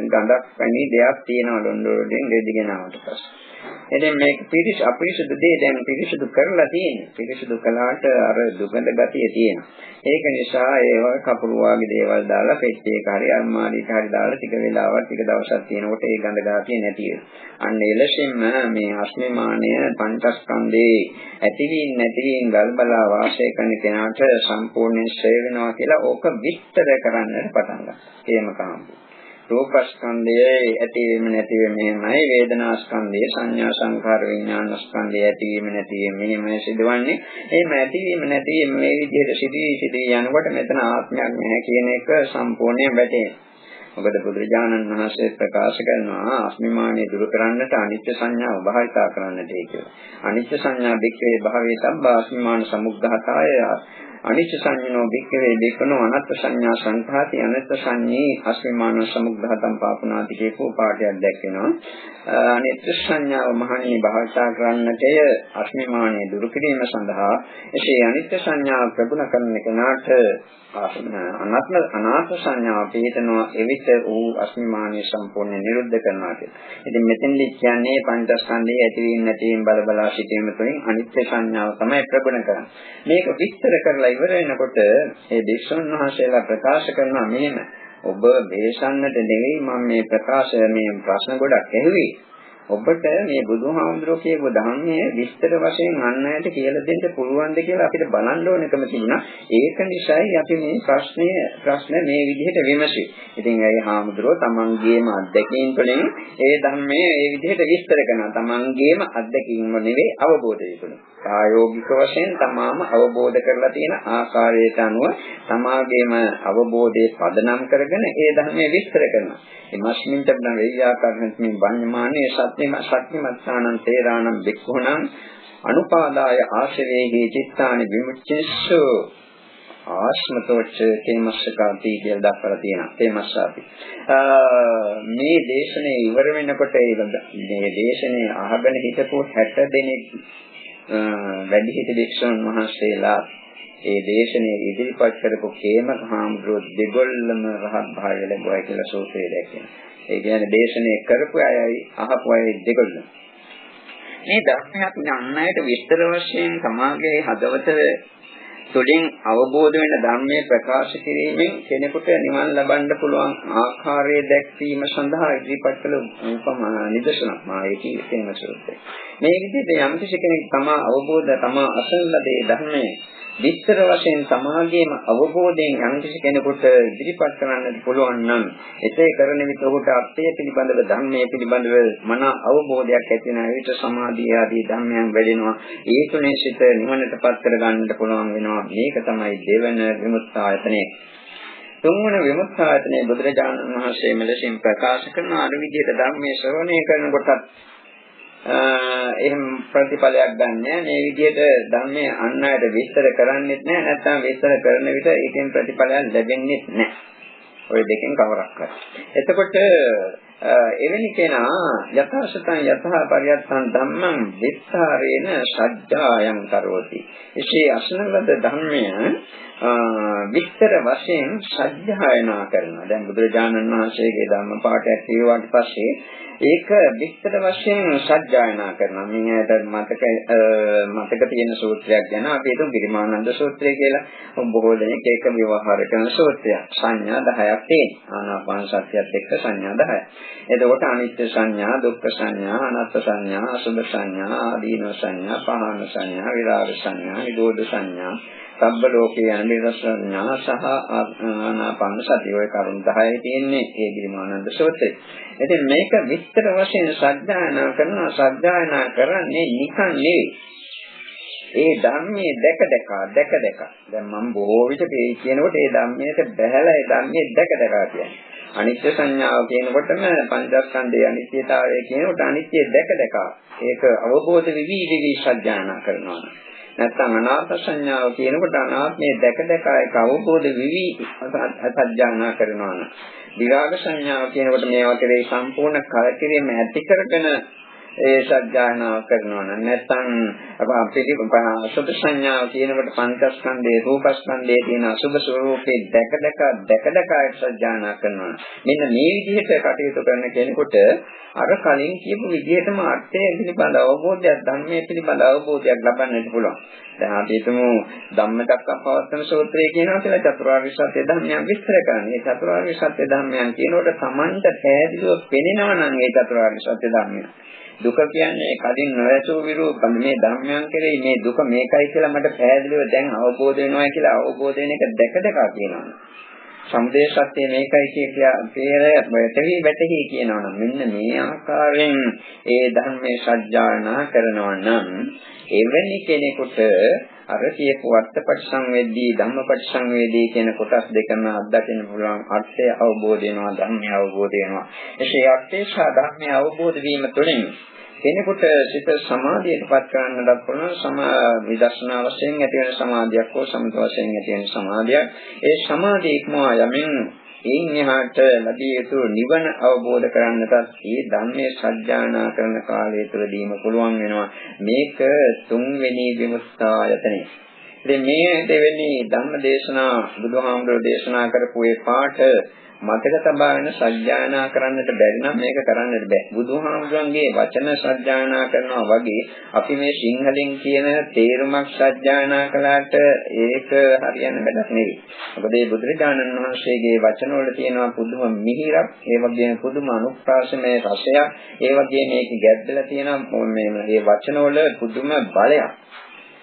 ගඳක් වැනි දෙයක් තියෙනවා ලොන්ඩරියෙන් රෙදි ගෙනාවට පස්සේ එතෙන් මේක අපිරිසුදු දේ දැන් පිරිසුදු කරලා තියෙනවා. පිරිසුදු කළාට අර දුගඳ ගතිය තියෙනවා. ඒක නිසා ඒවා කපුරු වගේ දේවල් දාලා පෙට්ටියක හරි අල්මාරියක හරි දාලා ටික වෙලාවක් ටික දවසක් තියෙනකොට ඒ ගඳ ගතිය නැති වෙනවා. අන්න එලෙසින්ම මේ අස්මිමානය පංචස්කන්ධේ ඇතිවීම නැතිවීම ගල්බලා වාසය කරන කෙනාට සම්පූර්ණයෙන් ශ්‍රේ වෙනවා කියලා ඕක විස්තර කරන්නට පටන් ගන්නවා. එහෙම කාම්බු. රූපස්කන්ධයේ ඇතිවීම නැතිවීම මෙහෙමයි වේදනාස්කන්ධයේ සංඥා සංඛාර විඥානස්කන්ධයේ ඇතිවීම නැතිවීම මෙහෙමයි සිදුවන්නේ එහෙම ඇතිවීම නැතිවීම මේ විදිහට සිදී යනකොට මෙතන ආත්මයක් නැහැ කියන එක සම්පූර්ණයෙන් වැටහෙනවා මොකද බුදුරජාණන් වහන්සේ ප්‍රකාශ කරනවා අස්මිමානිය දුරු කරන්නට අනිත්‍ය සංඥාව භාවිතා කරන්නට කියලා අනිත්‍ය සංඥා වික්‍රේ භාවයේ සම්බා අස්මිමාන සමුග්ඝාතාය අනිච්ච සංඥෝ වික්ඛවේ දෙකනෝ අනත්ත් සංඥා සංඛාති අනත්ත් සංඤේ අස්මිමාන සමුග්ඝාතම් පාපනාති කියපෝ පාඩයක් දැක්වෙනවා අනිත්‍ය සංඥාව මහණී භාවිතා කරන්නටය අස්මිමානයේ දුරු කිරීම සඳහා එසේ අනිත්‍ය සංඥාව ප්‍රගුණ කරන කෙනාට අනාත්ම සංඥාව පිළිතනවා එවිට ඌ අස්මිමානයේ සම්පූර්ණ නිරුද්ධ කරනවා කියලා. ඉතින් මෙතෙන්දි කියන්නේ පංචස්කන්ධයේ ඇතිවීම නැතිවීම බල සිටීම තුළින් අනිත්‍ය සංඥාව තමයි ප්‍රගුණ කරන්නේ. මේක විස්තර කරලා ඉවර වෙනකොට මේ දේශුන් වහන්සේලා ප්‍රකාශ කරනවා මෙහෙම ඔබ දේශන්නට නෙවෙයි මම මේ ප්‍රශ්න ගොඩක් ඇහුවේ ඔබට මේ බුදුහාමුදුරුවෝ කියපු ධර්මයේ විස්තර වශයෙන් අන්නයට කියලා දෙන්න පුළුවන්ද කියලා අපිට බලන්න ඕනකම තිබුණා. ඒක නිසායි අපි මේ ප්‍රශ්න මේ විදිහට විමසුවේ. ඉතින් ඒ හාමුදුරුවෝ තමන්ගේම අත්දැකීම් වලින් ඒ ධර්මයේ මේ විදිහට විස්තර කරනවා. තමන්ගේම අත්දැකීම් නෙවෙයි අවබෝධය තුළින්. ප්‍රායෝගික වශයෙන් තමාම අවබෝධ කරලා තියෙන ආකාරයට අනුව තමාගේම අවබෝධයේ පදනම් කරගෙන ඒ ධර්මයේ විස්තර කරනවා. එමස්මින් තබ්බන වේයාකරණත්මි වඤ්ඤමානේ සත්‍යමත්තානං තේරාණං වික්ඛුණං අනුපාදාය ආශවේහි චිත්තානි විමුච්ඡෙස්සු ආස්මතෝච්ච තේමස්සකාති කියලා දක්වලා තියෙනවා. තේමස්සාති. මේ දේශනේ ඉවර වෙනකොට මේ දේශනේ අහගෙන හිටපු 60 දෙනෙක් වැඩිහිටි වික්ෂුන් වහන්සේලා ඒ දේශනේ ඉදිරිපත් කරපු කේමක හාමුදුරුවෝ දෙගොල්ලම රහත් භාවය ලැබුවා කියලා සූත්‍රයේ දැක්වෙනවා. ඒ කියන්නේ දේශනේ කරපු අයයි අහපු අයයි දෙගොල්ලම. මේ ධර්මයක් ඥානයට විස්තර වශයෙන් සමාගයේ හදවත තුළින් අවබෝධ වෙන ධර්මයේ ප්‍රකාශ කිරීමෙන් කෙනෙකුට නිවන් ලබන්න පුළුවන් ආකාරය දැක්වීම සඳහා ඉදිරිපත් කළ නිදර්ශනක් මායකී කියන සූත්‍රය. මේ විදිහට යම් කෙනෙක් තමා අවබෝධ තමා අසන ලදී ධර්මයේ විස්තර වශයෙන් සමාගයේම අවබෝධයෙන් යම් කෙනෙකුට ඉදිරිපත් කරන්නට පුළුවන් නම් එසේ කරන විට ඔහුට අර්ථය පිළිබඳව ධර්මයේ පිළිබඳව මන අවබෝධයක් ඇති වෙන විට සමාධිය ආදී ධර්මයන් වැඩෙනවා. ඒ තුනේ සිට නිවනටපත් කර ගන්නට පුළුවන් වෙනවා. මේක තමයි දෙවන විමුක්තායතනය. තුන්වන විමුක්තායතනය බුදුරජාණන් වහන්සේ මෙලෙසින් ප්‍රකාශ කරන අර විදිහට ධර්මයේ ශ්‍රවණය කරනකොට එහෙම ප්‍රතිඵලයක් ගන්න මේ විදිහට ධර්මයේ අන් අයට විස්තර කරන්නේත් නැහැ. නැත්නම් විස්තර කරන විට ඒකෙන් ප්‍රතිඵලයක් ලැබෙන්නේ නැහැ. ඔය දෙකෙන් කවරක් කරා. එතකොට එවැනි කෙනා යථාසතං යථා පරියත්තං ධම්මං විස්තරේන සජ්ජායං කරෝති. එසේ අසනලද ධර්මය විස්තර වශයෙන් සජ්ජායනා කරනවා. දැන් බුදුරජාණන් වහන්සේගේ ධර්ම පාඨයක් කියුවාට පස්සේ ඒක විස්තර වශයෙන් සජ්ජායනා කරනවා. මේකට මතක තියෙන සූත්‍රයක් ගැන අපි හිතමු ගිරිමානන්ද සූත්‍රය කියලා. බොහෝ දෙනෙක් ඒක විවහාර කරන සූත්‍රයක්. සංඥා 10ක් තියෙනවා. ආනාපාන සතියත් එක්ක සංඥා 10ක්. එතකොට අනිත්‍ය සංඥා, දුක්ඛ සංඥා, අනාත්ම සංඥා, අසුභ සංඥා, ආදීනව සංඥා, පහන සංඥා, විරාග සංඥා, නිරෝධ සංඥා, සබ්බ ලෝකේ යන සංඥා සහ ආනාපාන සතිය ඔය කරුණු 10යි තියෙන්නේ ඒ ගිරිමානන්ද සූත්‍රයේ. ඉතින් මේක විස්තර වශයෙන් සජ්ජායනා කරනවා. කරන්නේ නිකන් නෙවෙයි. ඒ ධර්මයේ දැක දැක දැන් මම බොහෝ විට මේ කියනකොට ඒ ධර්මයට බැහැලා ඒ ධර්මයේ දැක කියන්නේ. අනිත්‍ය සංඥාව කියනකොටම පංචස්කන්ධයේ අනිත්‍යතාවය කියනකොට අනිත්‍ය දැක ඒක අවබෝධ විවි සජ්ජායනා කරනවා. නැත්නම් අනාත්ම සංඥාව කියනකොට අනාත්මයේ දැක ඒක අවබෝධ විවි සජ්ජායනා කරනවා. විරාග සංඥාව කියනකොට මේවා කෙරෙහි සම්පූර්ණ කලකිරීම ඇති කරගෙන ඒ සත්‍යඥාන කරනවා නම් නැත්නම් අසුභ සංඥාව කියනකොට පංචස්කන්ධයේ රූපස්කන්ධයේ තියෙන අසුභ ස්වરૂපේ දැක සත්‍යඥාන කරනවා. මෙන්න මේ විදිහට කටයුතු කරන කෙනෙකුට අර කලින් කියපු විදිහටම අර්ථය පිළිබඳ අවබෝධයක් ධර්මයේ පිළිබඳ අවබෝධයක් ලබන්නට පුළුවන්. දැන් අපි හිතමු ධම්මචක්කප්පවත්තන සූත්‍රය කියනවා කියලා චතුරාර්ය සත්‍ය ධර්මයන් විස්තර කරන්නේ. මේ චතුරාර්ය සත්‍ය ධර්මයන් කියනකොට Tamanට පැහැදිලිව පෙනෙනවා නම් ඒ චතුරාර්ය සත්‍ය ධර්මය. දුක කියන්නේ කලින් නොයසෝ විරූප මේ ධර්මයන් කෙරෙහි මේ දුක මේකයි කියලා මට පැහැදිලිව දැන් අවබෝධ වෙනවා කියලා අවබෝධ වෙන එක දැක කියනවා. සමුදය සත්‍ය මේකයි කියලා පෙර වැටහි කියනවා නම් මෙන්න මේ ආකාරයෙන් ඒ ධර්මයේ සත්‍යඥාන කරනවා නම් එවැනි කෙනෙකුට අර කියපු අර්ථපටිසංවේදී ධම්මපටිසංවේදී කියන කොටස් දෙකම අත්දකින්න පුළුවන් අර්ථය අවබෝධ වෙනවා ධර්මය අවබෝධ වෙනවා. එසේ අර්ථය සහ ධර්මය අවබෝධ වීම තුළින් කෙනෙකුට සිත සමාධියටපත් කරන්නට පුළුවන්. විදර්ශනා වශයෙන් ඇති වෙන සමාධියක් හෝ සමත වශයෙන් ඇති වෙන සමාධියක්. ඒ සමාධිය ඉක්මවා යමින් එහාට ලැබිය යුතු නිවන අවබෝධ කරගන්නටත් මේ ධර්මයේ සත්‍යඥාන කරන කාලය තුළදීම පුළුවන් වෙනවා. මේක තුන්වෙනි විමුක්තායතනෙ. ඉතින් මේ දෙවෙනි ධම්ම දේශනා බුදුහාමුදුරෝ දේශනා කරපු ඒ පාඨ මතක තබාගෙන සත්‍යඥාන කරන්නට බැරි නම් මේක කරන්නට බෑ. බුදුහාමුදුරන්ගේ වචන සත්‍යඥාන කරනවා වගේ අපි මේ සිංහලෙන් කියන තේරුමක් සත්‍යඥාන කළාට ඒක හරියන්න බැලක් නෙවෙයි. මොකද මේ බුදුරජාණන් වහන්සේගේ වචන වල තියෙනවා පුදුම මිහිරක්, ඒ වගේම පුදුම අනුප්‍රාසමය රසයක්, ඒ වගේම මේක ගැඹෙලා තියෙනවා මේ වචන වල පුදුම බලයක්.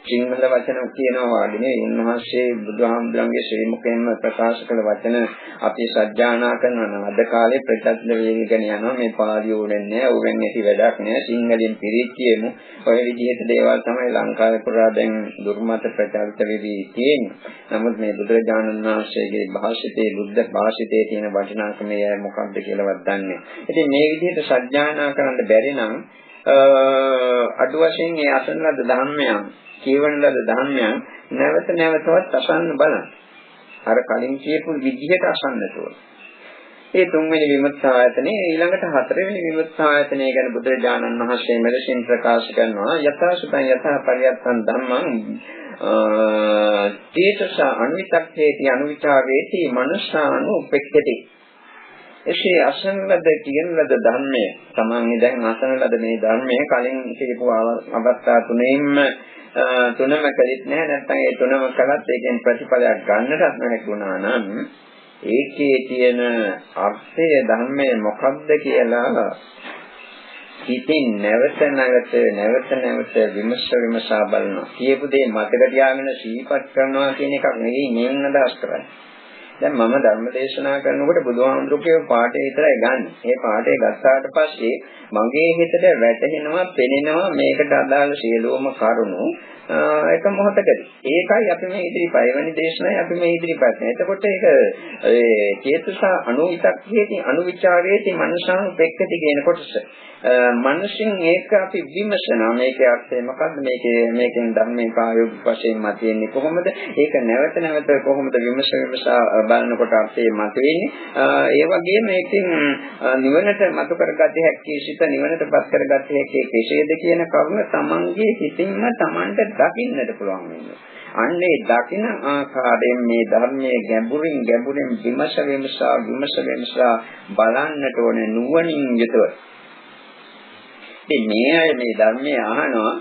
සිංහල වචන කියනවා වගේ නෙවෙයි. උන්වහන්සේ බුදුහාමුදුරන්ගේ ශ්‍රී මුඛයෙන්ම ප්‍රකාශ කළ වචන අපි සත්‍යඥාන කරනවා නම් අද කාලේ ප්‍රචලිත වෙගෙන යනවා. මේ පාළි ඕනෙන්නේ ඕවෙන් ඇති වැඩක් නෑ. සිංහලෙන් පිරිච්චියෙමු. ඔය විදිහට දේවල් තමයි ලංකාවේ පුරා දැන් දුර්මත ප්‍රචලිත වෙවි තියෙන්නේ. නමුත් මේ බුදුරජාණන් වහන්සේගේ භාෂිතේ බුද්ධ භාෂිතේ තියෙන වටිනාකම මොකක්ද කියලාවත් දන්නේ. ඉතින් මේ විදිහට සත්‍යඥාන කරන්න බැරි නම් අඩු වශයෙන් මේ අසන ලද ධර්මයන් කියවන ලද ධර්මයන් නැවතවත් අසන්න බලන්න. අර කලින් කියපු විදිහට අසන්නට ඕන. ඒ තුන්වෙනි විමුක්තායතනේ ඊළඟට හතරවෙනි විමුක්තායතනේ ගැන බුදුරජාණන් වහන්සේ මෙලෙසින් ප්‍රකාශ කරනවා. යථාසුතං යථා පරියත්තං ධම්මං චේතස අනිවිතක්ඛේති අනුවිචාරේති මනසානු උපෙක්ඛති. එසේ අසන ලද කියන ලද ධර්මයේ තමන්ගේ දැන් අසන ලද මේ ධර්මයේ කලින් කියපු අවස්ථා තුනම කලිත් නැහැ නැත්නම් ඒ තුනම කළත් ඒකෙන් ප්‍රතිඵලයක් ගන්නටත් නැතුණා නම් ඒකේ තියෙන අර්ථය ධර්මයේ මොකක්ද කියලා ඉතින් නැවත විමසා බලනවා. කියපු දේ මතක තියාගෙන සිහිපත් කරනවා කියන එකක් නෙවෙයි මේන් අදහස් කරන්නේ. දැන් මම ධර්ම දේශනා කරනකොට බුදුහාමුදුරුවෝ පාඩේ විතරයි ගන්න. මේ පාඩේ ගත්තාට පස්සේ මගේ හිතට වැටහෙනවා, පෙනෙනවා මේකට අදාළ සියලුම කරුණු එක මොහොතකදී. ඒකයි අපි මේ ඉදිරිපත් වෙන දේශනාවයි අපි මේ ඉදිරිපත්. එතකොට ඒක චේතසා අනුවිතක්කේදී අනුවිචාරයේදී මනසානුපෙක්කති කියන කොටස. මනසින් ඒක අපි විමසනවා. මේකේ අර්ථය මොකක්ද? මේකෙන් ධර්මයේ ප්‍රායෝගික වශයෙන් මතෙන්නේ කොහොමද? ඒක නැවත කොහොමද විමසා බලනකොට අර්ථය මතුවෙන්නේ. ඒ වගේම මේකෙන් නිවනට මතු කරගත හැකි සිත නිවනටපත් කරගත හැකි කෙසේද කියන කරුණ තමන්ගේ සිතින්ම තමන්ට දකින්නට පුළුවන් වෙනවා. අන්නේ දකින ආකාරයෙන් මේ ධර්මයේ ගැඹුරින් විමසා බලන්නට ඕනේ නුවණින් යුතුව. ඉතින් මේ අය මේ ධර්මයේ අහනවා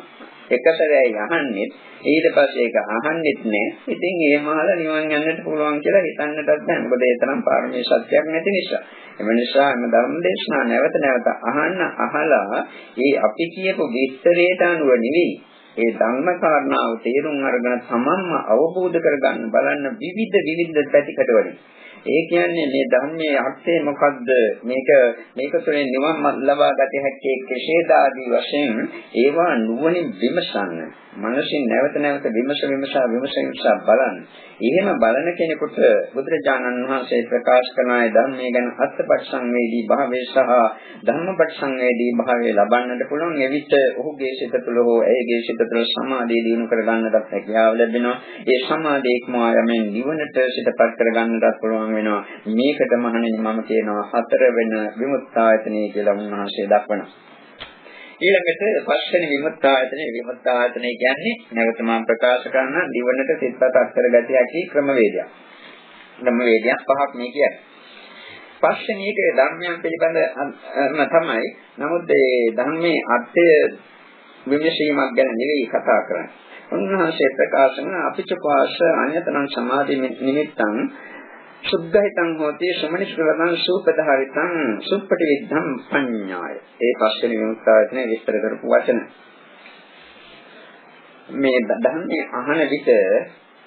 එකතරයි අහන්නේ ඊට පස්සේ ඒක අහන්නෙත් නෑ. ඉතින් ඒ මහල නිවන් යන්නට පුළුවන් කියලා හිතන්නටත් බෑ. මොකද ඒ තරම් පාරමී සත්‍යයක් නැති නිසා. එම නිසා මේ ධර්ම දේශනා නැවත අහලා ඒ අපි කියපු විස්තරයට අනුව නෙවෙයි ඒ ධර්ම කාරණාව තේරුම් අරගෙන තමන්ම අවබෝධ කරගන්න බලන්න විවිධ පැතිකඩ වලින්. ඒ කියන්නේ මේ ධර්මයේ අර්ථය මොකද්ද? මේක තුළින් නිවන් ලබා ගත හැකි කෙසේද ආදී වශයෙන් ඒවා නුවණින් විමසන්න. මනසින් නැවත විමසා බලන්න. එහෙම බලන කෙනෙකුට බුදුරජාණන් වහන්සේ ප්‍රකාශ කරන ධර්මයේ ගැන අත්පත්සංවේදී භාවය සහ ධම්මපත්සංවේදී භාවය ලබන්නට පුළුවන්. එවිට ඔහුගේ සිත තුළ හෝ ඇයගේ සිත තුළ සමාධිය දිනු කර ගන්නට හැකියාව ලැබෙනවා. ඒ සමාධිය ඉක්මවා යමින් නිවනට සිතපත් කර ගන්නට පුළුවන් වෙනවා. මේකට මහණෙනි මම කියනවා හතර වෙන විමුක්තායතනය කියලා උන්වහන්සේ දක්වනවා. ඊළඟට පස්වෙනි විමුක්තායතනය කියන්නේ නැවත මම ප්‍රකාශ කරන නිවනට සිතපත් කරගත හැකි ක්‍රමවේදයක්. ක්‍රමවේදයක් පහක් මේ කියන්නේ. පස්වෙනි එක ධර්මයන් පිළිබඳ තමයි. නමුත් ඒ ධර්මයේ අර්ථය විමසීමක් ගැන නෙවෙයි කතා කරන්නේ. උන්වහන්සේ ප්‍රකාශ කරන අපිචපාස අඤ්ඤතනං සමාධි නිමිත්තං සුද්ධහිතං හෝති සමනිස්කරණං සූපදහරිතං සුප්පටි විද්ධං පඤ්ඤාය. ඒ පස්වෙනි විමුක්තායතනේ විස්තර කරපු වචන. මේ ධර්මයේ අහන විට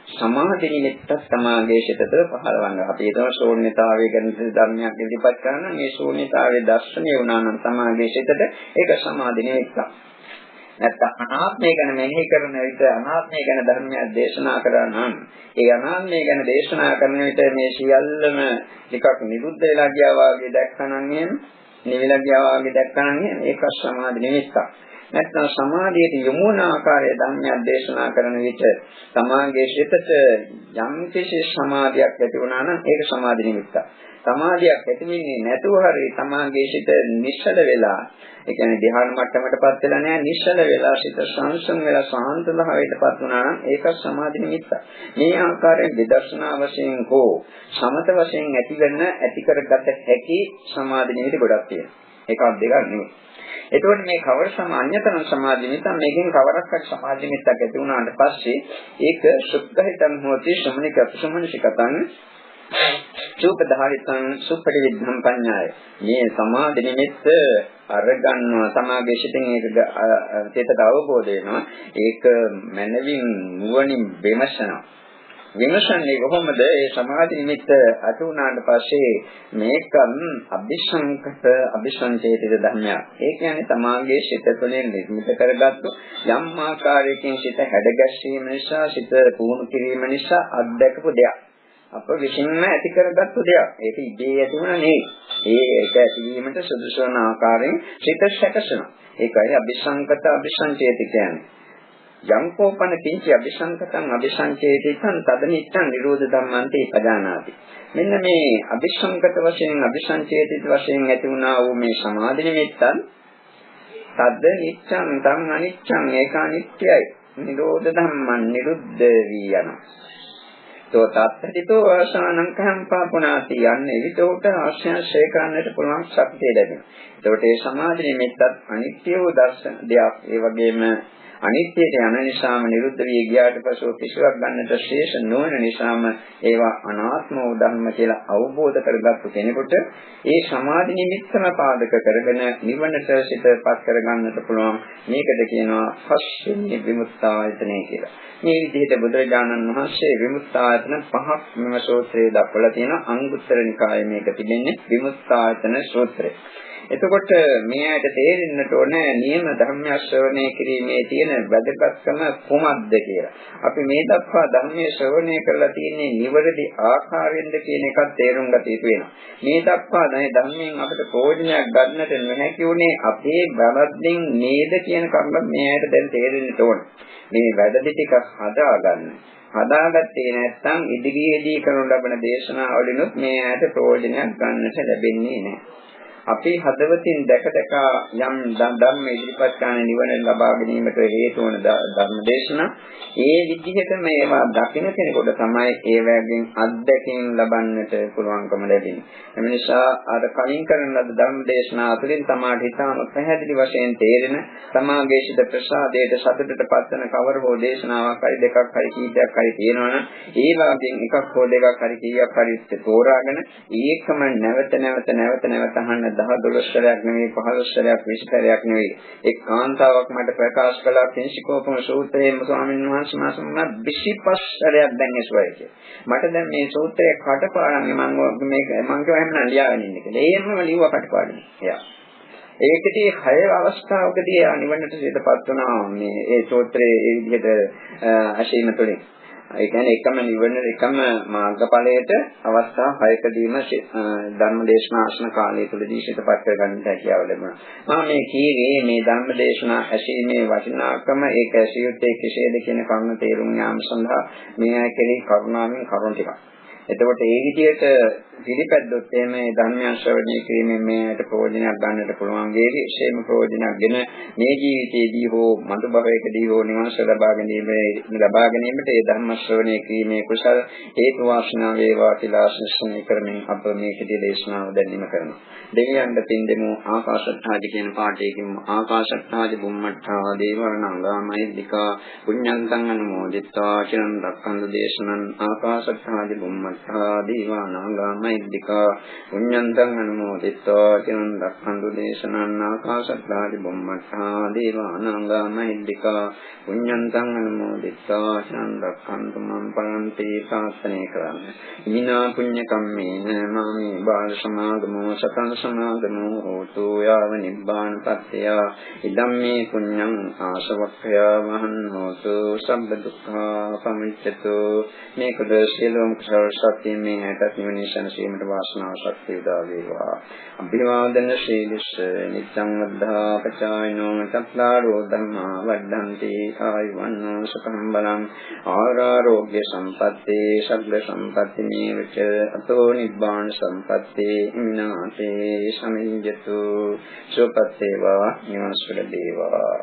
සමාධි නිමිත්තක් සමාගයේ සිටතට පහළවන්න. අපි ඒතර ශූන්‍යතාවය ගැන ධර්මයක් ඉදිරිපත් කරන මේ ශූන්‍යතාවයේ දර්ශනය වුණා නම් සමාගයේ සිටට ඒක සමාධි නිමිත්තක්. නැත්නම් අනාත්මය ගැන මෙනෙහි කරන විට අනාත්මය ගැන ධර්මයක් දේශනා කරා නම් ඒ අනාත්මය ගැන දේශනා කරන විට මේ සියල්ලම ටිකක් නිරුද්ධ වෙලා ගියා වගේ දැක්කනම් නිවිලා ගියා වගේ දැක්කනම් ඒක සමාධි නිමිත්තක්. නැත්නම් සමාධියට යොමු වන ආකාරයේ ධර්මයක් දේශනා කරන විට සමාගයේ සිතට යම් කිසි සමාධියක් ඇති වුණා නම් ඒක සමාධි නිමිත්තක්. සමාධියක් ඇති වෙන්නේ නැතුව හරි සමාගයේ සිට නිශ්චල වෙලා ඒ කියන්නේ ධ්‍යාන මට්ටමටපත් වෙලා නැහැ නිශ්චල වෙලා සිත සංසම් වෙලා සාන්ත භාවයටපත් වුණා නම් ඒක සමාධි නිමිත්තක්. මේ ආකාරයෙන් විදර්ශනා වශයෙන් හෝ සමත වශයෙන් ඇති කරගත හැකි සමාධි නිමිති ගොඩක් තියෙනවා. එකක් දෙකක් නෙවෙයි. එතකොට මේ කවර අඤ්ඤතන සමාධි නිමිත්ත මේකෙන් කවරක් හරි සමාධි නිමිත්තක් ඇති වුණාට පස්සේ ඒක සුද්ධහිතං හෝති සමනිකතං සූපදහරිතං සුප්පටි විද්ධං පඤ්ඤාය. මේ සමාධි නිමිත්ත අරගන්නවා සමාගයේ සිටින් ඒක තේතට අවබෝධ වෙනවා. ඒක මනවින් නුවණින් විමසන්නේ කොහොමද? ඒ සමාධි නිමිත්ත ඇති වුණාට පස්සේ මේක අபிසංචේතිත ධර්මයක්. ඒ කියන්නේ සමාගයේ සිත තුළින් නිර්මිත කරගත්තු යම් ආකාරයකින් සිත හැඩගැස්වීම නිසා සිත පුහුණු කිරීම නිසා අත්දැකපු දෙයක්. අප විසින්ම ඇති කරගත්තු දෙයක්. ඒක ඉබේ ඇති වුණා නෙවෙයි. ඒක ඇතිවීමට සුදුසු වන ආකාරයෙන් සිත සැකසෙනවා. ඒකයි අபிසංචේති කියන්නේ. යංකෝපන කිංචි අபிසංචේතිතං තදනිච්ඡං නිරෝධ ධම්මන්ති පජානාති. මෙන්න මේ අபிසංකත වශයෙන් අபிසංචේතිත වශයෙන් ඇති වුණා වූ මේ සමාධි නිමිත්තන් තදනිච්ඡං තං අනිච්ඡං ඒක අනිත්‍යයි. නිරෝධ ධම්මං නිරුද්ධ වී යනවා. තෝ තත්ත්‍ිතෝ ආසනං කම්පාපුනාති යන්නේ විතෝට ආශ්‍රය කරන්නට පුළුවන් ශක්තිය ලැබෙනවා. එතකොට මේ සමාධි නිමිත්තත් අනිත්‍ය වූ දර්ශන දෙයක්. ඒ වගේම අනිත්‍යයට යන නිසාම නිරුද්ධ වී ගියාට පසු කිසිවක් ගන්නට ශේෂ නොවන නිසාම ඒවා අනාත්ම වූ ධර්ම කියලා අවබෝධ කරගත්තු කෙනෙකුට ඒ සමාධි නිමිත්තම පාදක කරගෙන නිවනට සිතපත් කරගන්නට පුළුවන්. මේකට කියනවා පස්වෙනි විමුක්තායතනය කියලා. මේ විදිහට බුදුරජාණන් වහන්සේ විමුක්තායතන පහක් මෙම සූත්‍රයේ දක්වලා තියෙනවා. අංගුත්තර නිකායේ මේක තිබෙන්නේ විමුක්තායතන සූත්‍රය. එතකොට මේ ඇයට තේරෙන්නට ඕනේ නියම ධර්මය ශ්‍රවණය කිරීමේ තියෙන වැදගත්කම කොහොමද කියලා. අපි මේ දක්වා ධර්මයේ ශ්‍රවණය කරලා තියෙන්නේ නිවැරදි ආකාරයෙන්ද කියන එකත් තේරුම් ගත යුතු වෙනවා. මේ දක්වා ධර්මයෙන් අපිට ප්‍රයෝජනයක් ගන්නට නොහැකි උනේ අපේ බවද්දින් නේද කියන කරුණ මේ ඇයට දැන් තේරෙන්නට ඕනේ. මේ වැරදි ටික හදාගත්තේ නැත්නම් ඉදිරියේදී කරනු ලබන දේශනාවලිනුත් මේ ඇයට ප්‍රයෝජනයක් ගන්නට ලැබෙන්නේ නැහැ. අපි හදවතින් දැක යම් ධර්ම ඉදිරිපත් කරන නිවන ලබා ගැනීමට හේතු වන ධර්ම දේශනා ඒ විදිහටම ඒවා දකින්න කෙනෙකුට තමයි ඒ වගේන් අත්දැකීම් ලබන්නට පුළුවන්කම ලැබෙන්නේ. එම නිසා අර කලින් කරන ලද ධර්ම දේශනා අතුරින් තමාට හිතාම පැහැදිලි වශයෙන් තේරෙන තමාගේ සිත ප්‍රසාදයට සතුටට පත්වන කවර හෝ දේශනාවක් හරි දෙකක් හරි කීපයක් හරි තියෙනවනම් ඒ වගේන් එකක් හෝ දෙකක් හරි කීයක් හරි තෝරාගෙන ඒකම නැවත අහන්න 10-12 සැරයක් නෙවෙයි 15 සැරයක් 20 සැරයක් නෙවෙයි එක් කාන්තාවක් මට ප්‍රකාශ කළා කිංසිකෝපම සූත්‍රයේ ස්වාමීන් වහන්සේ මාසම 25 සැරයක් දැන් ඇසුවයි කියලා. මට දැන් මේ සූත්‍රයේ කටපාඩම් මම කියවා එහෙම ලියාගෙන ඉන්න කියලා. ඒකම ලියුවා කටපාඩම්. එයා ඒකදී 6 අවස්ථාවකදී නිවනට සිතපත් වුණා මේ ඒ සූත්‍රයේ ඒ විදිහට ඇසීම තුළින්. ඒ කියන්නේ එකම නිවන එකම මාර්ගඵලයට අවස්ථා 6කදීම ධර්ම දේශනා ආසන කාලය තුලදී සිතපත් කරගන්න හැකියාව ලැබුණා. මම මේ කීවේ මේ ධර්ම දේශනා ඇසීමේ වටිනාකම ඒක ඇසියුත්තේ කෙසේද කියන කරුණ තේරුම් යාම සඳහා මේ අය කෙරෙහි කරුණාවෙන් කරුණ ටිකක්. එතකොට ඒ විදිහට පිළිපැද්දොත් එමේ ධර්මයන් ශ්‍රවණය කිරීමෙන් මේකට ප්‍රයෝජනයක් ගන්නට පුළුවන් වේවි. විශේෂම ප්‍රයෝජනයක්ගෙන මේ ජීවිතයේදී හෝ මතු භවයකදී හෝ නිවන ලබා ගැනීමට ඒ ධර්ම ශ්‍රවණය කිරීමේ කුසල හේතු වාසනා වේවා කියලා ආශිර්වාද කරමින් අප මේකදී දේශනාව දැරීම කරනවා. දෙවියන්ට පින් දෙමු. ආකාශත්ථාදි කියන පාඨයකින් ආකාශත්ථාදි බුම්මත්ථා දේවරණංගා මහිද්దికා පුඤ්ඤන්තං අනුමෝදිත්වා චිරන් රක්ඛන්තු දේශනං ආකාශත්ථාදි බුම්මත්ථා දේවානාගා මහිද්దికා පුඤ්ඤන්තං අනුමෝදිත්වා චිරන් රක්ඛන්තු දේශනං ආකාශත්ථාදි බුම්මත්ථා දේවානාගා මහිද්దికා පුඤ්ඤන්තං අනුමෝදිත්වා චිරන් රක්ඛන්තු මම් පරන්ති ප්‍රාර්ථනා කරන්නේ. මිනා පුඤ්ඤ කම්මේන මාමි බාල සමාගමෝ සතං සමාගමෝ හෝතු යාව නිබ්බාන පත්‍ය ඉදම්මේ පුඤ්ඤං ආසවක්ඛය වහන් හෝතු සම්බ දුක්ඛා පමිච්ඡතු. මේකද සියලුම කුසල සත්‍ය මේ ඇටත් නිවනසන සීමට වාසනාව ශක්තිය උදා වේවා. අභිවාදන ශීලස්ස නිච්ඡං වද්ධා පචායනෝ චත්තාරෝ ධම්මා වද්ධන්ති ආයුවන්නෝ සුඛං බලං ආරෝග්‍ය සම්පත්තේ සග්ග සම්පatti මේවච අතෝ නිබ්බාන සම්පත්තේ ඉනාතේ සමිඤ්ඤතු සුපත්තේවා නිවන්සුල දේවා.